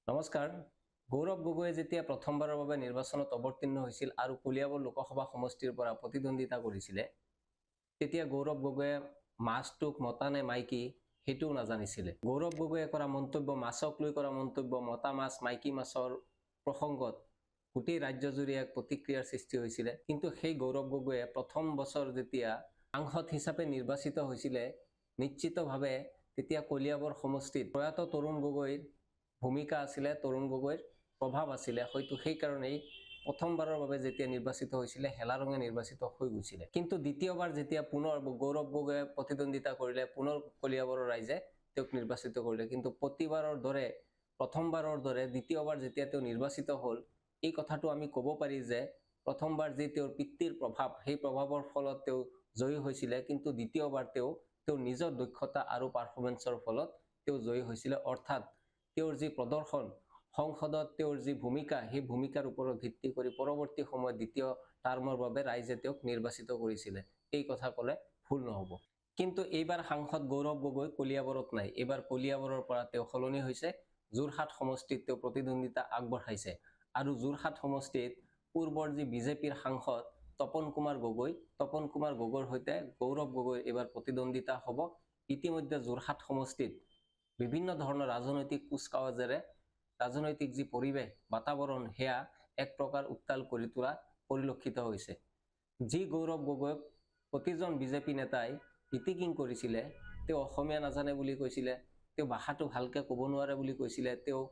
নমস্কাৰ। গৌৰৱ গগৈয়ে যেতিয়া প্ৰথমবাৰৰ বাবে নিৰ্বাচনত অৱতীৰ্ণ হৈছিল আৰু কলিয়াবৰ লোকসভা সমষ্টিৰ পৰা প্ৰতিদ্বন্দ্বিতা কৰিছিলে, তেতিয়া গৌৰৱ গগৈয়ে মাছটোক মতা নে মাইকী সেইটোও নাজানিছিলে। গৌৰৱ গগৈয়ে কৰা মন্তব্য, মাছক লৈ কৰা মন্তব্য, মতা মাছ মাইকী মাছৰ প্ৰসংগত গোটেই ৰাজ্যজুৰি এক প্ৰতিক্ৰিয়াৰ সৃষ্টি হৈছিলে। কিন্তু সেই গৌৰৱ গগৈয়ে প্ৰথম বছৰ যেতিয়া সাংসদ হিচাপে নিৰ্বাচিত হৈছিলে, নিশ্চিতভাৱে তেতিয়া কলিয়াবৰ সমষ্টিত প্ৰয়াত তৰুণ গগৈৰ ভূমিকা আছিলে, তৰুণ গগৈৰ প্ৰভাৱ আছিলে। হয়তো সেইকাৰণেই প্ৰথমবাৰৰ বাবে যেতিয়া নিৰ্বাচিত হৈছিলে হেলাৰঙে নিৰ্বাচিত হৈ গৈছিলে। কিন্তু দ্বিতীয়বাৰ যেতিয়া পুনৰ গৌৰৱ গগৈয়ে প্ৰতিদ্বন্দ্বিতা কৰিলে, পুনৰ কলিয়াবৰৰ ৰাইজে তেওঁক নিৰ্বাচিত কৰিলে। কিন্তু প্ৰতিবাৰৰ দৰে, প্ৰথমবাৰৰ দৰে দ্বিতীয়বাৰ যেতিয়া তেওঁ নিৰ্বাচিত হ'ল, এই কথাটো আমি ক'ব পাৰি যে প্ৰথমবাৰ যি তেওঁৰ পিতৃৰ প্ৰভাৱ, সেই প্ৰভাৱৰ ফলত তেওঁ জয়ী হৈছিলে। কিন্তু দ্বিতীয়বাৰ তেওঁৰ নিজৰ দক্ষতা আৰু পাৰফৰ্মেঞ্চৰ ফলত তেওঁ জয়ী হৈছিলে। অৰ্থাৎ তেওঁৰ যি প্ৰদৰ্শন, সংসদত তেওঁৰ যি ভূমিকা, সেই ভূমিকাৰ ওপৰত ভিত্তি কৰি পৰৱৰ্তী সময়ত দ্বিতীয় টাৰ্মৰ বাবে ৰাইজে তেওঁক নিৰ্বাচিত কৰিছিলে। এই কথা ক'লে ভুল নহ'ব। কিন্তু এইবাৰ সাংসদ গৌৰৱ গগৈ কলিয়াবৰত নাই। এইবাৰ কলিয়াবৰৰ পৰা তেওঁ সলনি হৈছে, যোৰহাট সমষ্টিত তেওঁ প্ৰতিদ্বন্দ্বিতা আগবঢ়াইছে। আৰু যোৰহাট সমষ্টিত পূৰ্বৰ যি বিজেপিৰ সাংসদ তপন কুমাৰ গগৈৰ সৈতে গৌৰৱ গগৈৰ এইবাৰ প্ৰতিদ্বন্দ্বিতা হ'ব। ইতিমধ্যে যোৰহাট সমষ্টিত বিভিন্ন ধৰণৰ ৰাজনৈতিক কুচকাৱাজেৰে ৰাজনৈতিক যি পৰিৱেশ, বাতাবৰণ, সেয়া এক প্ৰকাৰ উত্তাল কৰি তোলা পৰিলক্ষিত হৈছে। যি গৌৰৱ গগৈক প্ৰতিজন বিজেপি নেতাই ইটিকিং কৰিছিলে, তেওঁ অসমীয়া নাজানে বুলি কৈছিলে, তেওঁ ভাষাটো ভালকৈ ক'ব নোৱাৰে বুলি কৈছিলে, তেওঁ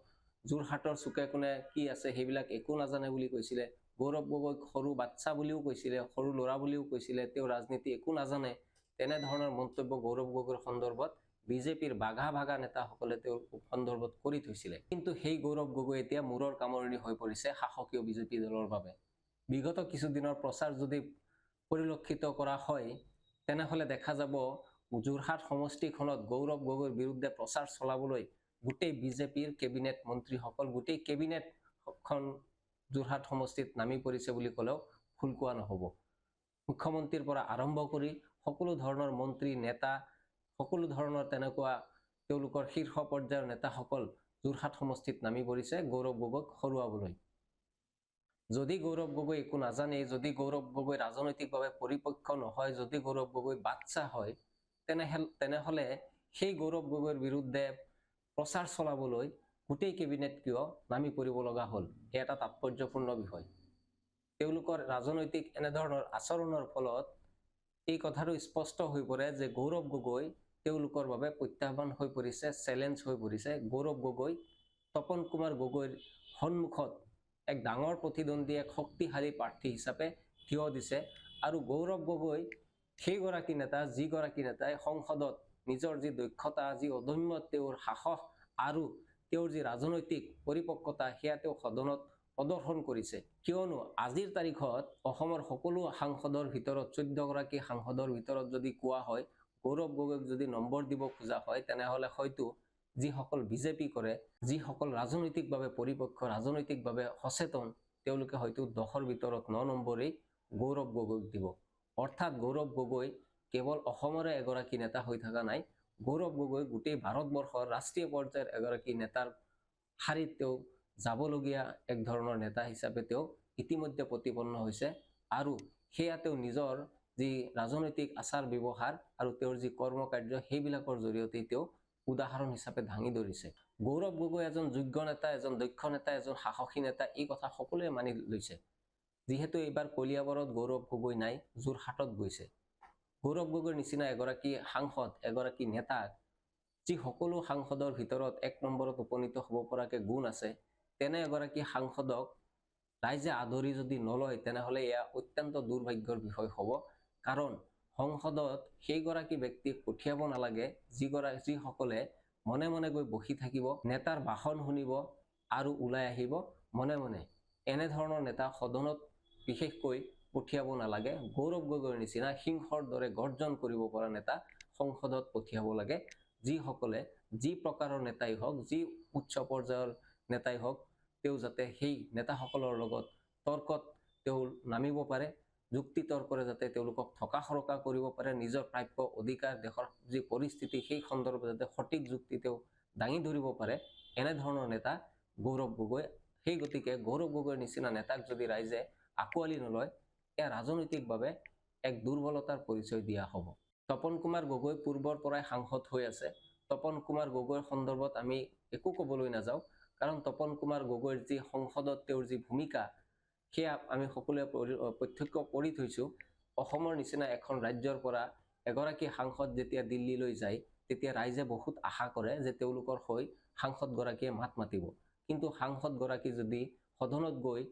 যোৰহাটৰ চুকে কোণে কি আছে সেইবিলাক একো নাজানে বুলি কৈছিলে, গৌৰৱ গগৈক সৰু বাচ্চা বুলিও কৈছিলে, সৰু ল'ৰা বুলিও কৈছিলে, তেওঁ ৰাজনীতি একো নাজানে, তেনেধৰণৰ মন্তব্য গৌৰৱ গগৈৰ সন্দৰ্ভত বিজেপিৰ বাঘা নেতাসকলে তেওঁৰ সন্দৰ্ভত কৰি থৈছিলে। কিন্তু সেই গৌৰৱ গগৈ এতিয়া মূৰৰ কামৰণি হৈ পৰিছে শাসকীয় বিজেপি দলৰ বাবে। বিগত কিছুদিনৰ প্ৰচাৰ যদি পৰিলক্ষিত কৰা হয়, তেনেহ'লে দেখা যাব যোৰহাট সমষ্টিখনত গৌৰৱ গগৈৰ বিৰুদ্ধে প্ৰচাৰ চলাবলৈ গোটেই বিজেপিৰ কেবিনেট মন্ত্ৰীসকল, গোটেই কেবিনেটখন যোৰহাট সমষ্টিত নামি পৰিছে বুলি ক'লেও ভুল কোৱা নহ'ব। মুখ্যমন্ত্ৰীৰ পৰা আৰম্ভ কৰি সকলো ধৰণৰ মন্ত্ৰী, নেতা, সকলো ধৰণৰ তেনেকুৱা তেওঁলোকৰ শীৰ্ষ পৰ্যায়ৰ নেতাসকল যোৰহাট সমষ্টিত নামি পৰিছে গৌৰৱ গগৈক হৰুৱাবলৈ। যদি গৌৰৱ গগৈ একো নাজানেই, যদি গৌৰৱ গগৈ ৰাজনৈতিকভাৱে পৰিপক্ক নহয়, যদি গৌৰৱ গগৈ বাচ্চা হয়, তেনেহ'লে সেই গৌৰৱ গগৈৰ বিৰুদ্ধে প্ৰচাৰ চলাবলৈ গোটেই কেবিনেট কিয় নামি পৰিব লগা হ'ল, এয়া এটা তাৎপৰ্যপূৰ্ণ বিষয়। তেওঁলোকৰ ৰাজনৈতিক এনেধৰণৰ আচৰণৰ ফলত এই কথাটো স্পষ্ট হৈ পৰে যে গৌৰৱ গগৈ তেওঁলোকৰ বাবে প্ৰত্যাহ্বান হৈ পৰিছে, চেলেঞ্জ হৈ পৰিছে। গৌৰৱ গগৈ তপন কুমাৰ গগৈৰ সন্মুখত এক ডাঙৰ প্ৰতিদ্বন্দ্বী, এক শক্তিশালী প্ৰাৰ্থী হিচাপে থিয় দিছে। আৰু গৌৰৱ গগৈ সেইগৰাকী নেতা, যিগৰাকী নেতাই সংসদত নিজৰ যি দক্ষতা, যি অদম্য তেওঁৰ সাহস আৰু তেওঁৰ যি ৰাজনৈতিক পৰিপক্কতা, সেয়া তেওঁ সদনত প্ৰদৰ্শন কৰিছে। কিয়নো আজিৰ তাৰিখত অসমৰ সকলো সাংসদৰ ভিতৰত, 14গৰাকী সাংসদৰ ভিতৰত যদি কোৱা হয়, গৌৰৱ গগৈক যদি নম্বৰ দিব খোজা হয়, তেনেহ'লে হয়তো যিসকল বিজেপি কৰে, যিসকল ৰাজনৈতিকভাৱে পৰিপক্ক, ৰাজনৈতিকভাৱে সচেতন, তেওঁলোকে হয়তো 10ৰ ভিতৰত 9 নম্বৰেই গৌৰৱ গগৈক দিব। অৰ্থাৎ গৌৰৱ গগৈ কেৱল অসমৰে এগৰাকী নেতা হৈ থকা নাই, গৌৰৱ গগৈ গোটেই ভাৰতবৰ্ষৰ ৰাষ্ট্ৰীয় পৰ্যায়ৰ এগৰাকী নেতাৰ শাৰীত তেওঁ যাবলগীয়া এক ধৰণৰ নেতা হিচাপে তেওঁ ইতিমধ্যে প্ৰতিপন্ন হৈছে। আৰু সেয়া তেওঁ নিজৰ যি ৰাজনৈতিক আচাৰ ব্যৱহাৰ আৰু তেওঁৰ যি কৰ্মকাৰ্য, সেইবিলাকৰ জৰিয়তে তেওঁ উদাহৰণ হিচাপে দাঙি ধৰিছে। গৌৰৱ গগৈ এজন যোগ্য নেতা, এজন দক্ষ নেতা, এজন সাহসী নেতা, এই কথা সকলোৱে মানি লৈছে। যিহেতু এইবাৰ কলিয়াবৰত গৌৰৱ গগৈ নাই, যোৰহাটত গৈছে। গৌৰৱ গগৈৰ নিচিনা এগৰাকী সাংসদ, এগৰাকী নেতা, যি সকলো সাংসদৰ ভিতৰত 1 নম্বৰত উপনীত হ'ব পৰাকে গুণ আছে, তেনে এগৰাকী সাংসদক ৰাইজে আদৰি যদি নলয়, তেনেহ'লে এয়া অত্যন্ত দুৰ্ভাগ্যৰ বিষয় হ'ব। কাৰণ সংসদত সেইগৰাকী ব্যক্তিক পঠিয়াব নালাগে যিসকলে মনে মনে গৈ বহি থাকিব, নেতাৰ ভাষণ শুনিব আৰু ওলাই আহিব মনে মনে। এনেধৰণৰ নেতা সদনত বিশেষকৈ পঠিয়াব নালাগে। গৌৰৱ গগৈৰ নিচিনা সিংহৰ দৰে গৰ্জন কৰিব পৰা নেতা সংসদত পঠিয়াব লাগে, যিসকলে যি প্ৰকাৰৰ নেতাই হওক, যি উচ্চ পৰ্যায়ৰ নেতাই হওক, তেওঁ যাতে সেই নেতাসকলৰ লগত তৰ্কত তেওঁ নামিব পাৰে, যুক্তি তৰ্কৰে যাতে তেওঁলোকক থকা সৰকা কৰিব পাৰে, নিজৰ প্ৰাপ্য অধিকাৰ, দেশৰ যি পৰিস্থিতি, সেই সন্দৰ্ভত যাতে সঠিক যুক্তি তেওঁ দাঙি ধৰিব পাৰে, এনেধৰণৰ নেতা গৌৰৱ গগৈ। সেই গতিকে গৌৰৱ গগৈৰ নিচিনা নেতাক যদি ৰাইজে আঁকোৱালি নলয়, এয়া ৰাজনৈতিকভাৱে এক দুৰ্বলতাৰ পৰিচয় দিয়া হ'ব। তপন কুমাৰ গগৈ পূৰ্বৰ পৰাই সাংসদ হৈ আছে। তপন কুমাৰ গগৈৰ সন্দৰ্ভত আমি একো ক'বলৈ নাযাওঁ, কাৰণ তপন কুমাৰ গগৈৰ যি সংসদত তেওঁৰ যি ভূমিকা, সেয়া আমি সকলোৱে প্ৰত্যক্ষ কৰি থৈছোঁ। অসমৰ নিচিনা এখন ৰাজ্যৰ পৰা এগৰাকী সাংসদ যেতিয়া দিল্লীলৈ যায়, তেতিয়া ৰাইজে বহুত আশা কৰে যে তেওঁলোকৰ হৈ সাংসদগৰাকীয়ে মাত মাতিব। কিন্তু সাংসদগৰাকী যদি সদনত গৈ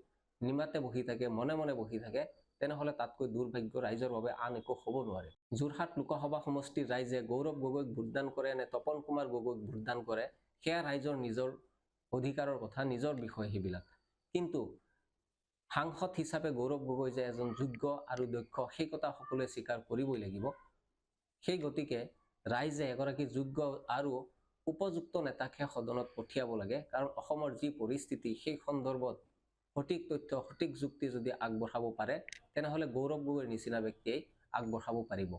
নিমাতে বহি থাকে, মনে মনে বহি থাকে, তেনেহ'লে তাতকৈ দুৰ্ভাগ্য ৰাইজৰ বাবে আন একো হ'ব নোৱাৰে। যোৰহাট লোকসভা সমষ্টিৰ ৰাইজে গৌৰৱ গগৈক ভোটদান কৰে নে তপন কুমাৰ গগৈক ভোটদান কৰে, সেয়া ৰাইজৰ নিজৰ অধিকাৰৰ কথা, নিজৰ বিষয় সেইবিলাক। কিন্তু সাংসদ হিচাপে গৌৰৱ গগৈ যে এজন যোগ্য আৰু দক্ষ, সেই কথা সকলোৱে স্বীকাৰ কৰিবই লাগিব। সেই গতিকে ৰাইজে এগৰাকী যোগ্য আৰু উপযুক্ত নেতাকহে সদনত পঠিয়াব লাগে, কাৰণ অসমৰ যি পৰিস্থিতি, সেই সন্দৰ্ভত সঠিক তথ্য, সঠিক যুক্তি যদি আগবঢ়াব পাৰে, তেনেহ'লে গৌৰৱ গগৈৰ নিচিনা ব্যক্তিয়ে আগবঢ়াব পাৰিব।